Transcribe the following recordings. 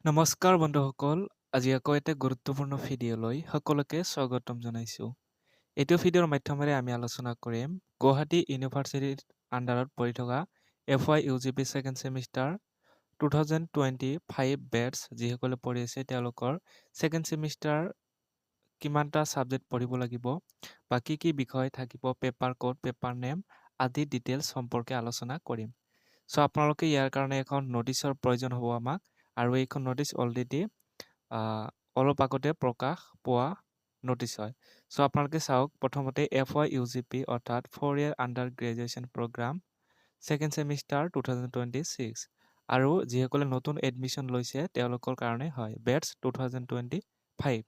নমস্কাৰ বন্ধুসকল, আজি আকৌ এটা গুৰুত্বপূৰ্ণ ভিডিঅ'লৈ সকলোকে স্বাগতম জনাইছোঁ। এইটো ভিডিঅ'ৰ মাধ্যমেৰে আমি আলোচনা কৰিম গুৱাহাটী ইউনিভাৰ্চিটিৰ আণ্ডাৰত পঢ়ি থকা FY UGP second semester 2025 batch যিসকলে পঢ়ি আছে তেওঁলোকৰ ছেকেণ্ড ছেমিষ্টাৰ কিমানটা ছাবজেক্ট পঢ়িব লাগিব বা কি বিষয় থাকিব, পেপাৰ কোড, পেপাৰ নেম আদি ডিটেইলছ সম্পৰ্কে আলোচনা কৰিম। চ' আপোনালোকে ইয়াৰ কাৰণে এখন নোটিছৰ প্ৰয়োজন হ'ব আমাক, আৰু এইখন নোটিছ অলৰেডি অলপ আগতে প্ৰকাশ পোৱা নোটিছ হয়। চ' আপোনালোকে চাওক, প্ৰথমতে FY UGP অৰ্থাৎ 4 year under graduation program second semester 2026, আৰু যিসকলে নতুন এডমিশ্যন লৈছে তেওঁলোকৰ কাৰণে হয় বেটছ 2025,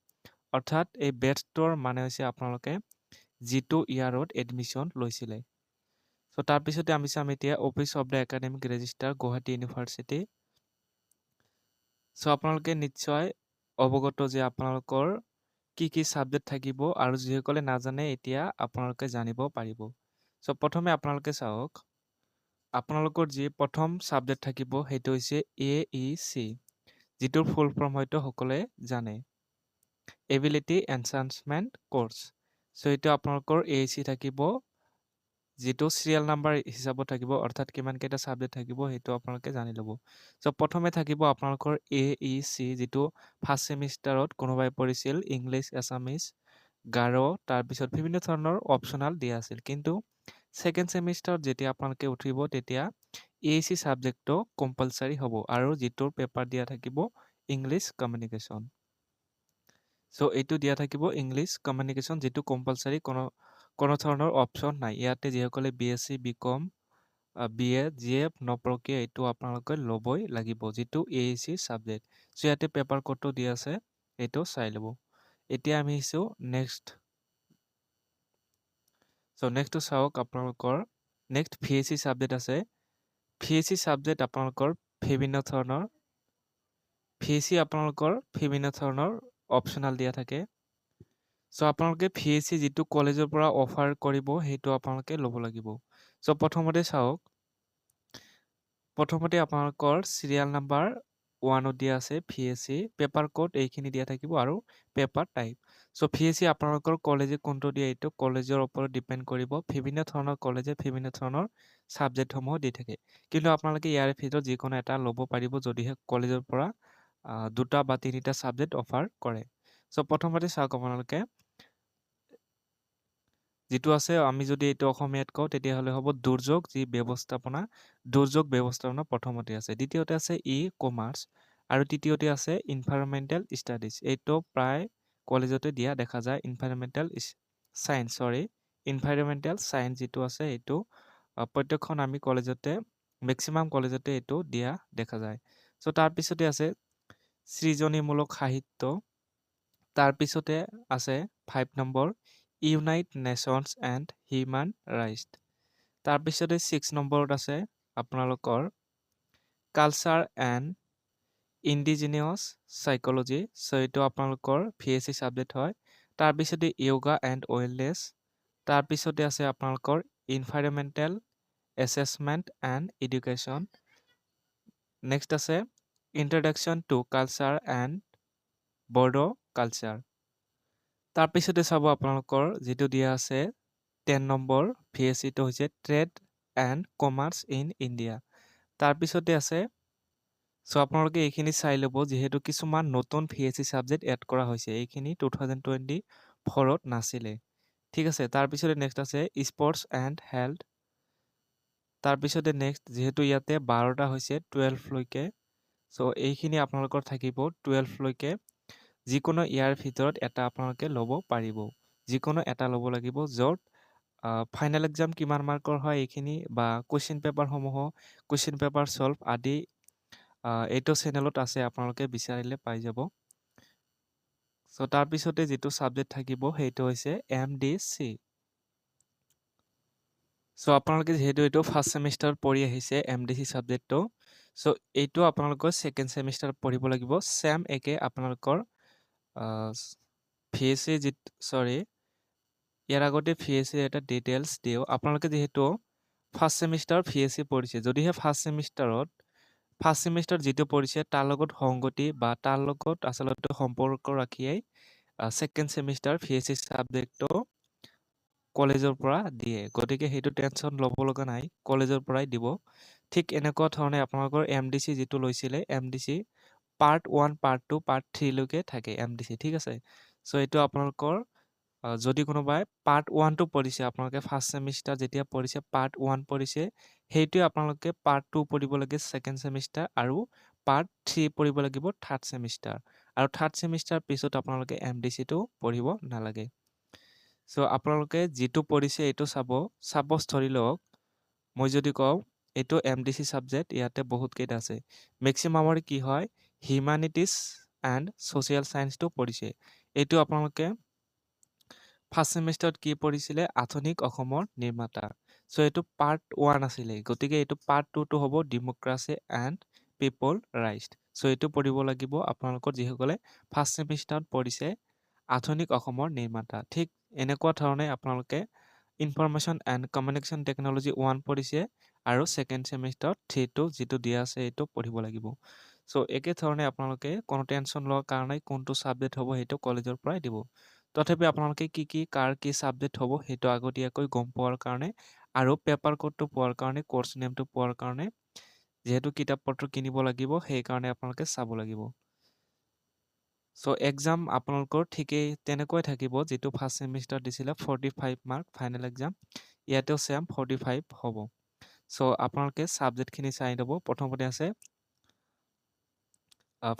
অৰ্থাৎ এই বেটছটোৰ মানে হৈছে আপোনালোকে যিটো ইয়াৰত এডমিশ্যন লৈছিলে। চ' তাৰপিছতে আমি চাম এতিয়া office of the academic registrar Guwahati university. So' আপোনালোকে নিশ্চয় অৱগত যে আপোনালোকৰ কি ছাবজেক্ট থাকিব, আৰু যিসকলে নাজানে এতিয়া আপোনালোকে জানিব পাৰিব। চ' প্ৰথমে আপোনালোকে চাওক, আপোনালোকৰ যি প্ৰথম ছাবজেক্ট থাকিব সেইটো হৈছে AEC, যিটোৰ ফুল ফৰ্ম হয়তো সকলোৱে জানে, এবিলিটি এনহান্সমেণ্ট কোৰ্চ। চ' এইটো আপোনালোকৰ AEC থাকিব, যিটো চিৰিয়েল নাম্বাৰ হিচাপত থাকিব, অৰ্থাৎ কিমান কেইটা ছাবজেক্ট থাকিব সেইটো আপোনালোকে জানি ল'ব। চ' প্ৰথমে থাকিব আপোনালোকৰ AEC, যিটো ফাৰ্ষ্ট ছেমিষ্টাৰত কোনোবাই পঢ়িছিল ইংলিছ, এছামিছ, গাৰো, তাৰপিছত বিভিন্ন ধৰণৰ অপশ্যনাল দিয়া আছিল। কিন্তু ছেকেণ্ড ছেমিষ্টাৰত যেতিয়া আপোনালোকে উঠিব তেতিয়া AEC ছাবজেক্টটো কম্পালচাৰী হ'ব, আৰু যিটোৰ পেপাৰ দিয়া থাকিব ইংলিছ কমিউনিকেশ্যন। চ' এইটো দিয়া থাকিব ইংলিছ কমিউনিকেশ্যন, যিটো কম্পালচাৰী, কোনো ধৰণৰ অপশ্যন নাই। ইয়াতে যিসকলে BSc, BCom, BA, GF নপৰকীয়া এইটো আপোনালোকে ল'বই লাগিব, যিটো AEC ছাবজেক্ট। চ' ইয়াতে পেপাৰ কোডটো দিয়া আছে, এইটো চাই ল'ব। এতিয়া আমি আহিছোঁ নেক্সট। চ' নেক্সটটো চাওক, আপোনালোকৰ নেক্সট VSc ছাবজেক্ট আছে। VSc ছাবজেক্ট আপোনালোকৰ বিভিন্ন ধৰণৰ অপশ্যনাল দিয়া থাকে। চ' আপোনালোকে VSc যিটো কলেজৰ পৰা অফাৰ কৰিব সেইটো আপোনালোকে ল'ব লাগিব। চ' প্ৰথমতে চাওক, প্ৰথমতে আপোনালোকৰ চিৰিয়েল নাম্বাৰ 1ত দিয়া আছে VSc, পেপাৰ কোড এইখিনি দিয়া থাকিব, আৰু পেপাৰ টাইপ। চ' VSc আপোনালোকৰ কলেজে কোনটো দিয়ে এইটো কলেজৰ ওপৰত ডিপেণ্ড কৰিব। বিভিন্ন ধৰণৰ কলেজে বিভিন্ন ধৰণৰ ছাবজেক্টসমূহ দি থাকে, কিন্তু আপোনালোকে ইয়াৰ ভিতৰত যিকোনো এটা ল'ব পাৰিব যদিহে কলেজৰ পৰা 2টা বা 3টা ছাবজেক্ট অফাৰ কৰে। চ' প্ৰথমতে চাওক, আপোনালোকে যিটো আছে, আমি যদি এইটো অসমীয়াত কওঁ তেতিয়াহ'লে হ'ব দুৰ্যোগ ব্যৱস্থাপনা প্ৰথমতে আছে, দ্বিতীয়তে আছে কমাৰ্চ, আৰু তৃতীয়তে আছে ইনভাইৰনমেণ্টেল ষ্টাডিজ। এইটো প্ৰায় কলেজতে দিয়া দেখা যায়। ইনভাইৰনমেণ্টেল চায়েন্স যিটো আছে এইটো প্ৰত্যেকখন আমি কলেজতে, মেক্সিমাম কলেজতে এইটো দিয়া দেখা যায়। চ' তাৰপিছতে আছে সৃজনীমূলক সাহিত্য, তাৰপিছতে আছে 5 number United nations and human rights, তাৰপিছতে 6 নম্বৰত আছে আপোনালোকৰ কালচাৰ এণ্ড ইণ্ডিজিনিয়াছ সাইক'লজি। চ' এইটো আপোনালোকৰ VSc ছাবজেক্ট হয়। তাৰপিছতে য়োগা এণ্ড ৱেলনেছ, তাৰপিছতে আছে আপোনালোকৰ environmental assessment and education, next আছে introduction to culture and Bodo culture. তাৰপিছতে চাব আপোনালোকৰ যিটো দিয়া আছে 10 নম্বৰ VScটো হৈছে trade and commerce in India. তাৰপিছতে আছে, চ' আপোনালোকে এইখিনি চাই ল'ব, যিহেতু কিছুমান নতুন VSc ছাবজেক্ট এড কৰা হৈছে, এইখিনি 2024ত নাছিলে। ঠিক আছে, তাৰপিছতে নেক্সট আছে স্পৰ্টছ এণ্ড হেল্থ। তাৰপিছতে নেক্সট, যিহেতু ইয়াতে 12টা হৈছে 12লৈকে, চ' এইখিনি আপোনালোকৰ থাকিব 12লৈকে। যিকোনো ইয়াৰ ভিতৰত এটা আপোনালোকে ল'ব পাৰিব, যিকোনো এটা ল'ব লাগিব, য'ত ফাইনেল এক্সাম কিমান মাৰ্কৰ হয় এইখিনি, বা কুৱেশ্যন পেপাৰ ছল্ভ আদি এইটো চেনেলত আছে, আপোনালোকে বিচাৰিলে পাই যাব। চ' তাৰপিছতে যিটো ছাবজেক্ট থাকিব সেইটো হৈছে MDC। চ' আপোনালোকে যিহেতু এইটো ফাৰ্ষ্ট ছেমিষ্টাৰত পঢ়ি আহিছে MDC ছাবজেক্টটো, চ' এইটো আপোনালোকৰ ছেকেণ্ড ছেমিষ্টাৰত পঢ়িব লাগিব। ছেম একে আপোনালোকৰ ইয়াৰ আগতে VSc এটা ডিটেইলছ দিওঁ। আপোনালোকে যিহেতু ফাৰ্ষ্ট ছেমিষ্টাৰ VSc পঢ়িছে, যদিহে ফাৰ্ষ্ট ছেমিষ্টাৰত ফাৰ্ষ্ট ছেমিষ্টাৰ যিটো পৰিছে তাৰ লগত সংগতি বা তাৰ লগত আচলতে সম্পৰ্ক ৰাখিয়েই ছেকেণ্ড ছেমিষ্টাৰ VSC ছাবজেক্টটো কলেজৰ পৰা দিয়ে। গতিকে সেইটো টেনশ্যন ল'ব লগা নাই, কলেজৰ পৰাই দিব। ঠিক এনেকুৱা ধৰণে আপোনালোকৰ MDC যিটো লৈছিলে, MDC পাৰ্ট 1, পাৰ্ট 2, পাৰ্ট 3 লৈকে থাকে MDC, ঠিক আছে। চ' এইটো আপোনালোকৰ যদি কোনোবাই পাৰ্ট 1টো পঢ়িছে, আপোনালোকে ফাৰ্ষ্ট ছেমিষ্টাৰ যেতিয়া পঢ়িছে পাৰ্ট 1 পঢ়িছে, সেইটোৱে আপোনালোকে পাৰ্ট 2 পঢ়িব লাগে ছেকেণ্ড ছেমিষ্টাৰ আৰু পাৰ্ট 3 পঢ়িব লাগিব থাৰ্ড ছেমিষ্টাৰ। আৰু থাৰ্ড ছেমিষ্টাৰ পিছত আপোনালোকে MDCটো পঢ়িব নালাগে। চ' আপোনালোকে যিটো পঢ়িছে এইটো চাব। ছাপ'জ ধৰি লওক মই যদি কওঁ এইটো MDC ছাবজেক্ট, ইয়াতে বহুত কেইটা আছে। মেক্সিমামৰ কি হয় হিউমেনিটিজ এণ্ড ছ'চিয়েল ছায়েন্সটো পঢ়িছে। এইটো আপোনালোকে ফাৰ্ষ্ট ছেমিষ্টাৰত কি পঢ়িছিলে? আধুনিক অসমৰ নিৰ্মাতা। চ' এইটো পাৰ্ট 1 আছিলে। গতিকে এইটো পাৰ্ট 2টো হ'ব ডেম'ক্ৰেচি এণ্ড পিপল ৰাইটছ। চ' এইটো পঢ়িব লাগিব আপোনালোকৰ যিসকলে ফাৰ্ষ্ট ছেমিষ্টাৰত পঢ়িছে আধুনিক অসমৰ নিৰ্মাতা। ঠিক এনেকুৱা ধৰণে আপোনালোকে ইনফৰমেশ্যন এণ্ড কমিউনিকেশ্যন টেকন'লজি 1 পঢ়িছে আৰু ছেকেণ্ড ছেমিষ্টাৰত 3টো যিটো দিয়া আছে এইটো পঢ়িব লাগিব। চ' একে ধৰণে আপোনালোকে কোনো টেনশ্যন লোৱাৰ কাৰণে কোনটো ছাবজেক্ট হ'ব সেইটো কলেজৰ পৰাই দিব। তথাপি আপোনালোকে কাৰ কি ছাবজেক্ট হ'ব সেইটো আগতীয়াকৈ গম পোৱাৰ কাৰণে আৰু পেপাৰ কোডটো পোৱাৰ কাৰণে, কোৰ্চ নেমটো পোৱাৰ কাৰণে, যিহেতু কিতাপ পত্ৰ কিনিব লাগিব সেইকাৰণে আপোনালোকে চাব লাগিব। চ' এক্সাম আপোনালোকৰ ঠিকেই তেনেকৈ থাকিব, যিটো ফাৰ্ষ্ট ছেমিষ্টাৰ দিছিলে 45 মাৰ্ক ফাইনেল এক্সাম, ইয়াতেও ছেম 45 হ'ব। চ' আপোনালোকে ছাবজেক্টখিনি চাই ল'ব। প্ৰথমতে আছে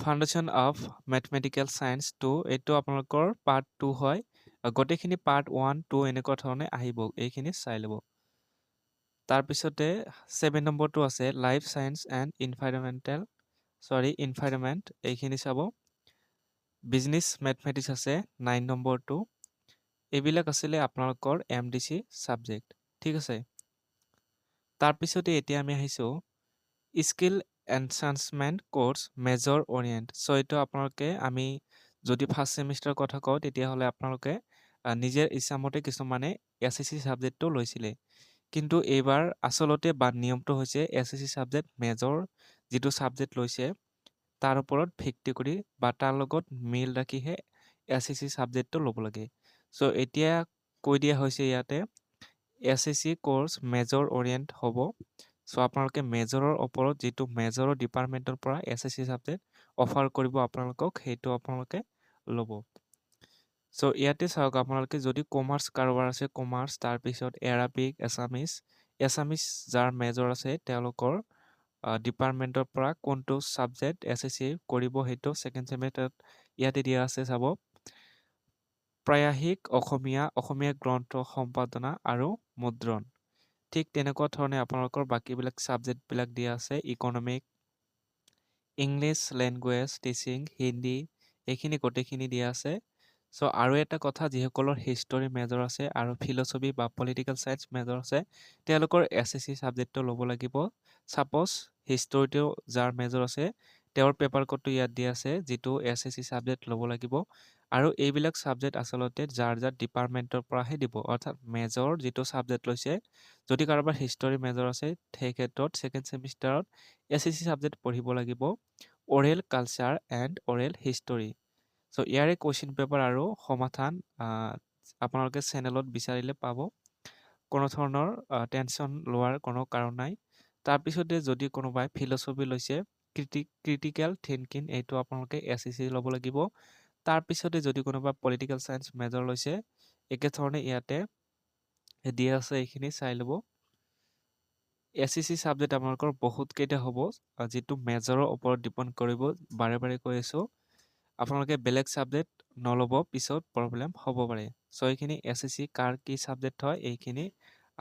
ফাউণ্ডেশ্যন অফ মেথমেটিকেল ছায়েন্স 2, এইটো আপোনালোকৰ পাৰ্ট 2 হয়। গোটেইখিনি পাৰ্ট 1, 2 এনেকুৱা ধৰণে আহিব, এইখিনি চাই ল'ব। তাৰপিছতে 7 নম্বৰটো আছে লাইফ ছায়েন্স এণ্ড ইনভাইৰনমেণ্ট, এইখিনি চাব। বিজনেছ মেথমেটিক্স আছে 9 নম্বৰটো। এইবিলাক আছিলে আপোনালোকৰ MDC ছাবজেক্ট, ঠিক আছে। তাৰপিছতে এতিয়া আমি আহিছোঁ skill enhancement course major oriented. So' এইটো আপোনালোকে আমি যদি ফাৰ্ষ্ট ছেমিষ্টাৰৰ কথা কওঁ তেতিয়াহ'লে আপোনালোকে নিজে ইচ্ছামতে কিছুমানে SSC ছাবজেক্টটো লৈছিলে। কিন্তু এইবাৰ আচলতে বা নিয়মটো হৈছে SSC ছাবজেক্ট মেজৰ যিটো ছাবজেক্ট লৈছে তাৰ ওপৰত ভিত্তি কৰি বা তাৰ লগত মিল ৰাখিহে SSC ছাবজেক্টটো ল'ব লাগে। চ' এতিয়া কৈ দিয়া হৈছে ইয়াতে SSC কোৰ্চ মেজৰ অৰিয়েণ্ট হ'ব। চ' আপোনালোকে মেজৰৰ ওপৰত যিটো মেজৰৰ ডিপাৰ্টমেণ্টৰ পৰা SSC ছাবজেক্ট অফাৰ কৰিব আপোনালোকক, সেইটো আপোনালোকে ল'ব। চ' ইয়াতে চাওক আপোনালোকে যদি কমাৰ্চ কাৰোবাৰ আছে কমাৰ্চ, তাৰপিছত এৰাবিক, এছামিছ যাৰ মেজৰ আছে তেওঁলোকৰ ডিপাৰ্টমেণ্টৰ পৰা কোনটো ছাবজেক্ট SSC কৰিব সেইটো ছেকেণ্ড ছেমিষ্টাৰত ইয়াতে দিয়া আছে চাব। প্ৰায়াহিক অসমীয়া গ্ৰন্থ সম্পাদনা আৰু মুদ্ৰণ। ঠিক তেনেকুৱা ধৰণে আপোনালোকৰ বাকীবিলাক ছাবজেক্টবিলাক দিয়া আছে। Economic, English language teaching, Hindi, এইখিনি গোটেইখিনি দিয়া আছে। চ' আৰু এটা কথা, যিসকলৰ হিষ্টৰী মেজৰ আছে আৰু ফিলচফি বা পলিটিকেল ছায়েন্স মেজৰ আছে তেওঁলোকৰ SSC ছাবজেক্টটো ল'ব লাগিব। ছাপ'জ হিষ্টৰীটো যাৰ মেজৰ আছে তেওঁৰ পেপাৰ কোডটো ইয়াত দিয়া আছে, যিটো SSC ছাবজেক্ট ল'ব লাগিব। আৰু এইবিলাক ছাবজেক্ট আচলতে যাৰ ডিপাৰ্টমেণ্টৰ পৰাহে দিব, অৰ্থাৎ মেজৰ যিটো ছাবজেক্ট লৈছে, যদি কাৰোবাৰ হিষ্টৰী মেজৰ আছে সেই ক্ষেত্ৰত ছেকেণ্ড ছেমিষ্টাৰত SSC ছাবজেক্ট পঢ়িব লাগিব oral culture and oral history. So' ইয়াৰে কুৱেশ্যন পেপাৰ আৰু সমাধান আপোনালোকে চেনেলত বিচাৰিলে পাব। কোনো ধৰণৰ টেনশ্যন লোৱাৰ কোনো কাৰণ নাই। তাৰপিছতে যদি কোনোবাই ফিলচফি লৈছে, ক্ৰিটিকেল থিংকিং, এইটো আপোনালোকে SSC ল'ব লাগিব। তাৰপিছতে যদি কোনোবা পলিটিকেল ছায়েন্স মেজৰ লৈছে, একেধৰণে ইয়াতে দিয়া আছে, এইখিনি চাই ল'ব। SSC ছাবজেক্ট আপোনালোকৰ বহুত কেইটা হ'ব, যিটো মেজৰৰ ওপৰত ডিপেণ্ড কৰিব। বাৰে বাৰে কৈ আছোঁ, আপোনালোকে বেলেগ ছাবজেক্ট নল'ব, পিছত প্ৰব্লেম হ'ব পাৰে। চ' এইখিনি SSC কাৰ কি ছাবজেক্ট হয় এইখিনি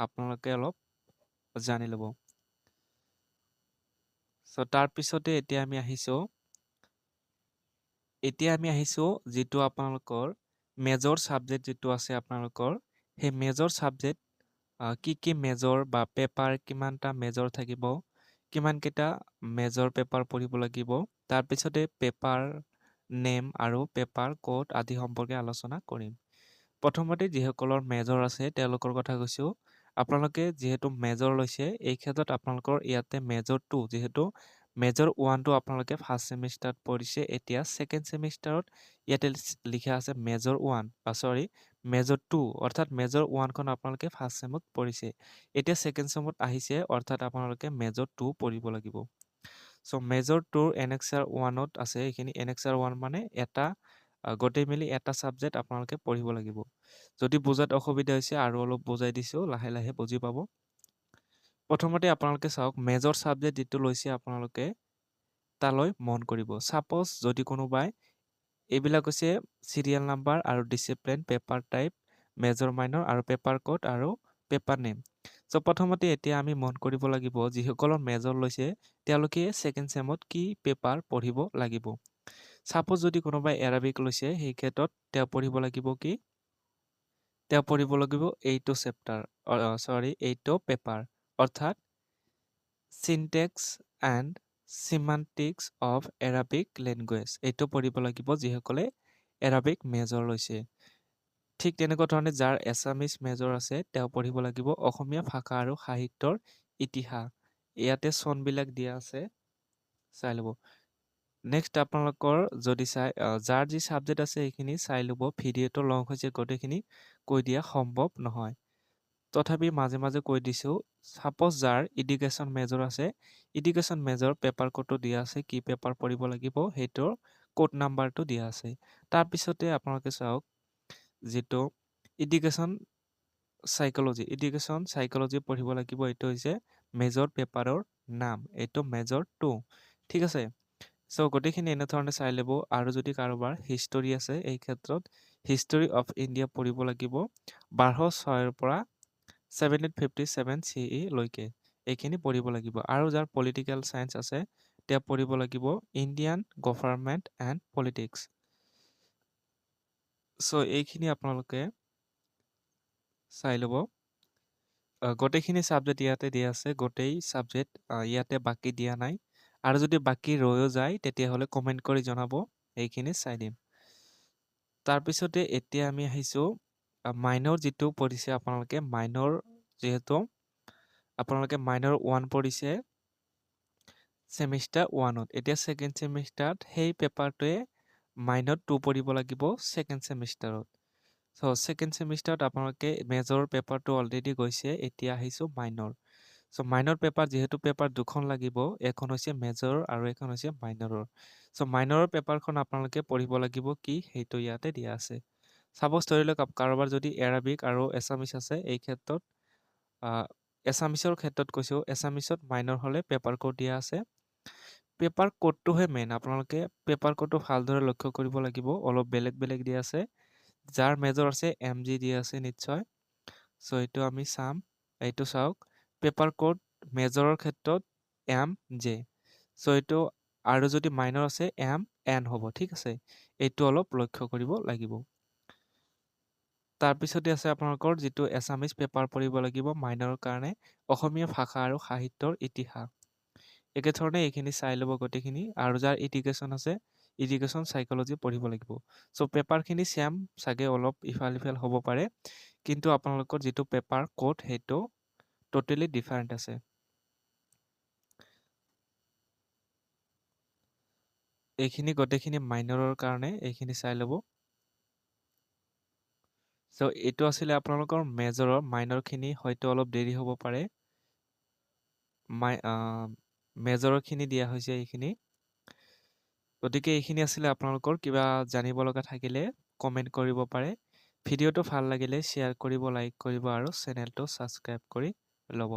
আপোনালোকে অলপ জানি ল'ব। চ' তাৰপিছতে এতিয়া আমি আহিছোঁ যিটো আপোনালোকৰ মেজৰ ছাবজেক্ট যিটো আছে আপোনালোকৰ, সেই মেজৰ ছাবজেক্ট কি মেজৰ বা পেপাৰ, কিমানটা মেজৰ থাকিব, কিমানকেইটা মেজৰ পেপাৰ পঢ়িব লাগিব, তাৰপিছতে পেপাৰ নেম আৰু পেপাৰ কোড আদি সম্পৰ্কে আলোচনা কৰিম। প্ৰথমতে যিসকলৰ মেজৰ আছে তেওঁলোকৰ কথা কৈছোঁ। আপোনালোকে যিহেতু মেজৰ লৈছে, এই ক্ষেত্ৰত আপোনালোকৰ ইয়াতে মেজৰটো যিহেতু মেজৰ 1টো আপোনালোকে ফাৰ্ষ্ট ছেমিষ্টাৰত পঢ়িছে এতিয়া ছেকেণ্ড ছেমিষ্টাৰত ইয়াতে লিখা আছে মেজৰ 1 মেজৰ 2 অৰ্থাৎ মেজৰ 1খন আপোনালোকে ফাৰ্ষ্ট ছেমত পঢ়িছে এতিয়া ছেকেণ্ড ছেমত আহিছে অৰ্থাৎ আপোনালোকে মেজৰ 2 পঢ়িব লাগিব সো মেজৰ 2ৰ এনেক্সাৰ 1ত আছে এইখিনি এনেক্সাৰ 1 মানে এটা গোটেই মিলি এটা সাবজেক্ট আপোনালোকে পঢ়িব লাগিব যদি বুজাত অসুবিধা হৈছে আৰু অলপ বুজাই দিছো লাহে লাহে বুজি পাব প্ৰথমতে আপোনালোকে চাওক মেজৰ সাবজেক্ট যেটো লৈছে আপোনালোকে তালৈ মন কৰিব সাপোজ যদি কোনোবাই এইবিলাক হৈছে সিৰিয়াল নাম্বাৰ আৰু discipline paper type major minor আৰু পেপাৰ কোড আৰু পেপাৰ নেম সো প্ৰথমতে এতিয়া আমি মন কৰিব লাগিব যিসকলৰ মেজৰ লৈছে তেওঁলোকে সেকেন্ড সেমত কি পেপাৰ পঢ়িব লাগিব সাপোজ যদি কোনোবাই এৰাবিক লৈছে সেই ক্ষেত্ৰত তেওঁ পঢ়িব লাগিব কি তেওঁ পঢ়িব লাগিব এইটো চেপ্টাৰ এইটো পেপাৰ অৰ্থাৎ syntax and semantics of Arabic language এইটো পঢ়িব লাগিব যিসকলে এৰাবিক মেজৰ লৈছে ঠিক তেনেকুৱা ধৰণে যাৰ এছামিজ মেজৰ আছে তেওঁ পঢ়িব লাগিব অসমীয়া ভাষা আৰু সাহিত্যৰ ইতিহাস ইয়াতে চনবিলাক দিয়া আছে চাই লব নেক্সট আপোনালোকৰ যদি চাই যাৰ যি সাবজেক্ট আছে এইখিনি চাই লব ভিডিঅটো লং হৈছে গোটেইখিনি কৈ দিয়া সম্ভৱ নহয় তথাপি মাজে মাজে কৈ দিছো সাপোজ যাৰ এডুকেশ্যন মেজৰ আছে এডুকেশ্যন মেজৰ পেপাৰ কোডটো দিয়া আছে কি পেপাৰ পঢ়িব লাগিব হেইটোৰ কোড নাম্বাৰটো দিয়া আছে তাৰ পিছতে আপোনালোকে চাওক যেটো এডুকেশ্যন সাইকোলজি পঢ়িব লাগিব এটো হৈছে মেজৰ পেপাৰৰ নাম এটো মেজৰ 2 ঠিক আছে সো গোটেইখিনি এনে ধৰণে চাই লব আৰু যদি কাৰোবাৰ হিষ্টৰী আছে এই ক্ষেত্ৰত হিষ্টৰী অফ ইণ্ডিয়া পঢ়িব লাগিব 1206 ৰ পৰা 1757 CE লৈকে এইখিনি পঢ়িব লাগিব আৰু যাৰ পলিটিক্যাল সায়েন্স আছে তেওঁ পঢ়িব লাগিব Indian government and politics so এইখিনি আপোনালোকে চাই লব গোটেইখিনি সাবজেক্ট ইয়াতে দিয়া আছে গোটেই সাবজেক্ট ইয়াতে বাকি দিয়া নাই আৰু যদি বাকি ৰয়ো যায় তেতিয়া হলে কমেন্ট কৰি জনাব এইখিনি চাই দিম তাৰ পিছতে এতিয়া আমি আহিছো মাইনৰ যেটো পঢ়িছে আপোনালোকে মাইনৰ যেহেতু আপোনালোকে মাইনৰ 1 পঢ়িছে সেমিষ্টাৰ 1ত এতিয়া সেকেন্ড সেমিষ্টাৰত সেই পেপাৰটোৱে মাইনৰ 2 পঢ়িব লাগিব সেকেন্ড সেমিষ্টাৰত সো সেকেন্ড সেমিষ্টাৰত আপোনালোকে মেজৰ পেপাৰটো অলৰেডি গৈছে এতিয়া আহিছো মাইনৰ সো মাইনৰ পেপাৰ যেহেতু পেপাৰ দুখন লাগিব এখন হৈছে মেজৰ আৰু এখন হৈছে মাইনৰৰ সো মাইনৰৰ পেপাৰখন আপোনালোকে পঢ়িব লাগিব কি হেইটো ইয়াতে দিয়া আছে সাপোজ ধৰিলক কাৰোবাৰ যদি এৰাবিক আৰু এছামিছ আছে এই ক্ষেত্ৰত এছামিছৰ ক্ষেত্ৰত কৈছো এছামিছত মাইনৰ হলে পেপাৰ কোড দিয়া আছে পেপাৰ কোডটোহে মেইন আপোনালোকে পেপাৰ কোডটো ভালদৰে লক্ষ্য কৰিব লাগিব অলপ বেলেগ বেলেগ দিয়া আছে যাৰ মেজৰ আছে এমজি দিয়া আছে নিশ্চয় সো এইটো আমি চাম এইটো চাওক পেপাৰ কোড মেজৰৰ ক্ষেত্ৰত এম জে সো এইটো আৰু যদি মাইনৰ আছে এম এন হ'ব ঠিক আছে এইটো অলপ লক্ষ্য কৰিব লাগিব তাৰ পিছতে আছে আপোনালোকৰ যেটো এছামিজ পেপাৰ পঢ়িব লাগিব মাইনৰৰ কাৰণে অসমীয়া ভাষা আৰু সাহিত্যৰ ইতিহাস একে ধৰণে এইখিনি চাই লব গোটেইখিনি আৰু যাৰ এডুকেশ্যন আছে এডুকেশ্যন সাইকোলজি পঢ়িব লাগিব সো পেপাৰখিনি সেম সাগে অলপ ইফাল হ'ব পাৰে কিন্তু আপোনালোকৰ যেটো পেপাৰ কোড হেটো টোটালি ডিফাৰেন্ট আছে এইখিনি গোটেইখিনি মাইনৰৰ কাৰণে এইখিনি চাই লব সো এটো আছিল আপোনালোকৰ মেজৰৰ মাইনৰ খিনি হয়তো অলপ দেৰি হ'ব পাৰে মেজৰৰ খিনি দিয়া হৈছে এইখিনি গতিকে এইখিনি আছিল আপোনালোকৰ কিবা জানিব লগা থাকিলে কমেন্ট কৰিব পাৰে ভিডিঅটো ভাল লাগিলে শেয়াৰ কৰিব লাইক কৰিব আৰু চেনেলটো সাবস্ক্ৰাইব কৰি লব